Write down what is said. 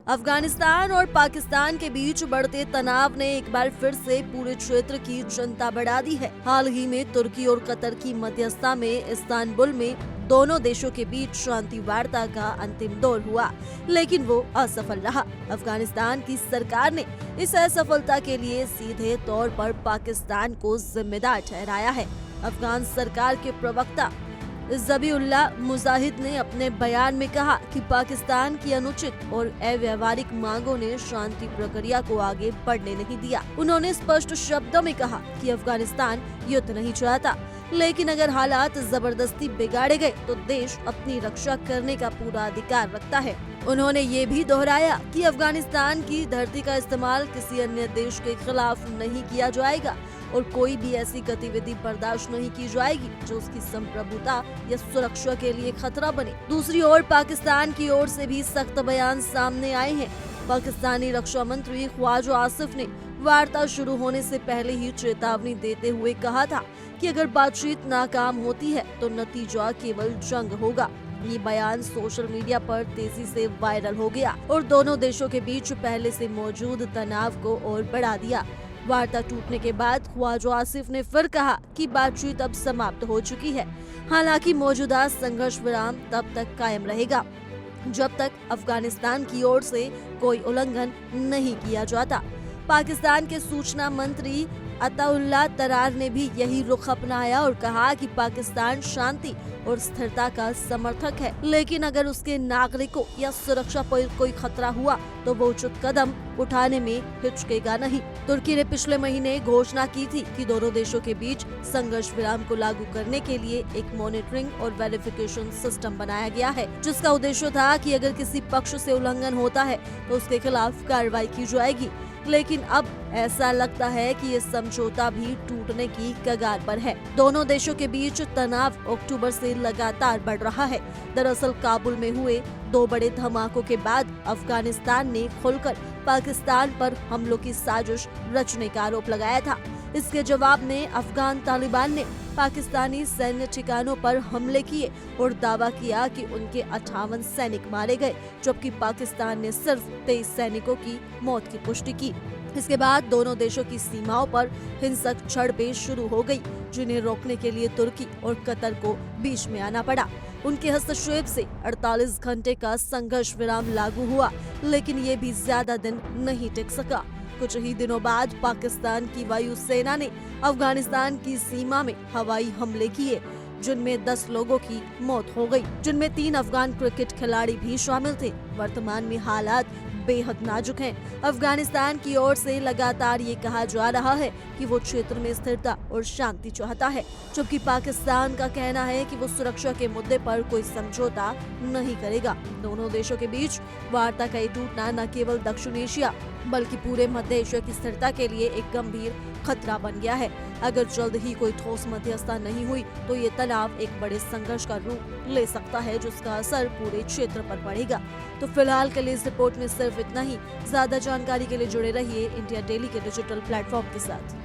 अफगानिस्तान और पाकिस्तान के बीच बढ़ते तनाव ने एक बार फिर से पूरे क्षेत्र की चिंता बढ़ा दी है। हाल ही में तुर्की और कतर की मध्यस्थता में इस्तांबुल में दोनों देशों के बीच शांति वार्ता का अंतिम दौर हुआ, लेकिन वो असफल रहा। अफगानिस्तान की सरकार ने इस असफलता के लिए सीधे तौर पर पाकिस्तान को जिम्मेदार ठहराया है। अफगान सरकार के प्रवक्ता ज़बीउल्लाह मुजाहिद ने अपने बयान में कहा कि पाकिस्तान की अनुचित और अव्यावहारिक मांगों ने शांति प्रक्रिया को आगे बढ़ने नहीं दिया। उन्होंने स्पष्ट शब्दों में कहा कि अफगानिस्तान युद्ध नहीं चाहता, लेकिन अगर हालात जबरदस्ती बिगाड़े गए तो देश अपनी रक्षा करने का पूरा अधिकार रखता है। उन्होंने ये भी दोहराया कि अफगानिस्तान की धरती का इस्तेमाल किसी अन्य देश के खिलाफ नहीं किया जाएगा और कोई भी ऐसी गतिविधि बर्दाश्त नहीं की जाएगी जो उसकी संप्रभुता या सुरक्षा के लिए खतरा बने। दूसरी ओर पाकिस्तान की ओर से भी सख्त बयान सामने आए हैं। पाकिस्तानी रक्षा मंत्री ख्वाजा आसिफ ने वार्ता शुरू होने से पहले ही चेतावनी देते हुए कहा था कि अगर बातचीत नाकाम होती है तो नतीजा केवल जंग होगा। ये बयान सोशल मीडिया पर तेजी से वायरल हो गया और दोनों देशों के बीच पहले से मौजूद तनाव को और बढ़ा दिया। वार्ता टूटने के बाद ख्वाजा आसिफ ने फिर कहा कि बातचीत अब समाप्त हो चुकी है। हालांकि मौजूदा संघर्ष विराम तब तक कायम रहेगा जब तक अफगानिस्तान की ओर से कोई उल्लंघन नहीं किया जाता। पाकिस्तान के सूचना मंत्री अताउल्लाह तरार ने भी यही रुख अपनाया और कहा कि पाकिस्तान शांति और स्थिरता का समर्थक है, लेकिन अगर उसके नागरिकों या सुरक्षा पर कोई खतरा हुआ तो वो उचित कदम उठाने में हिचकेगा नहीं। तुर्की ने पिछले महीने घोषणा की थी कि दोनों देशों के बीच संघर्ष विराम को लागू करने के लिए एक मॉनिटरिंग और वेरिफिकेशन सिस्टम बनाया गया है, जिसका उद्देश्य था कि अगर किसी पक्ष से उल्लंघन होता है तो उसके खिलाफ कार्रवाई की जाएगी। लेकिन अब ऐसा लगता है कि ये समझौता भी टूटने की कगार पर है। दोनों देशों के बीच तनाव अक्टूबर से लगातार बढ़ रहा है। दरअसल काबुल में हुए 2 बड़े धमाकों के बाद अफगानिस्तान ने खुलकर पाकिस्तान पर हमलों की साजिश रचने का आरोप लगाया था। इसके जवाब में अफगान तालिबान ने पाकिस्तानी सैन्य ठिकानों पर हमले किए और दावा किया कि उनके 58 सैनिक मारे गए, जबकि पाकिस्तान ने सिर्फ 23 सैनिकों की मौत की पुष्टि की। इसके बाद दोनों देशों की सीमाओं पर हिंसक झड़पें शुरू हो गई, जिन्हें रोकने के लिए तुर्की और कतर को बीच में आना पड़ा। उनके हस्तक्षेप से 48 घंटे का संघर्ष विराम लागू हुआ, लेकिन ये भी ज्यादा दिन नहीं टिक सका। कुछ ही दिनों बाद पाकिस्तान की वायुसेना ने अफगानिस्तान की सीमा में हवाई हमले किए, जिनमें 10 लोगों की मौत हो गई, जिनमें 3 अफगान क्रिकेट खिलाड़ी भी शामिल थे। वर्तमान में हालात बेहद नाजुक हैं। अफगानिस्तान की ओर से लगातार ये कहा जा रहा है कि वो क्षेत्र में स्थिरता और शांति चाहता है, जबकि पाकिस्तान का कहना है कि वो सुरक्षा के मुद्दे पर कोई समझौता नहीं करेगा। दोनों देशों के बीच वार्ता का ये टूटना न केवल दक्षिण एशिया बल्कि पूरे मध्य एशिया की स्थिरता के लिए एक गंभीर खतरा बन गया है। अगर जल्द ही कोई ठोस मध्यस्थता नहीं हुई तो ये तनाव एक बड़े संघर्ष का रूप ले सकता है, जिसका असर पूरे क्षेत्र पर पड़ेगा। तो फिलहाल के लिए इस रिपोर्ट में सिर्फ इतना ही। ज्यादा जानकारी के लिए जुड़े रहिए इंडिया डेली के डिजिटल प्लेटफॉर्म के साथ।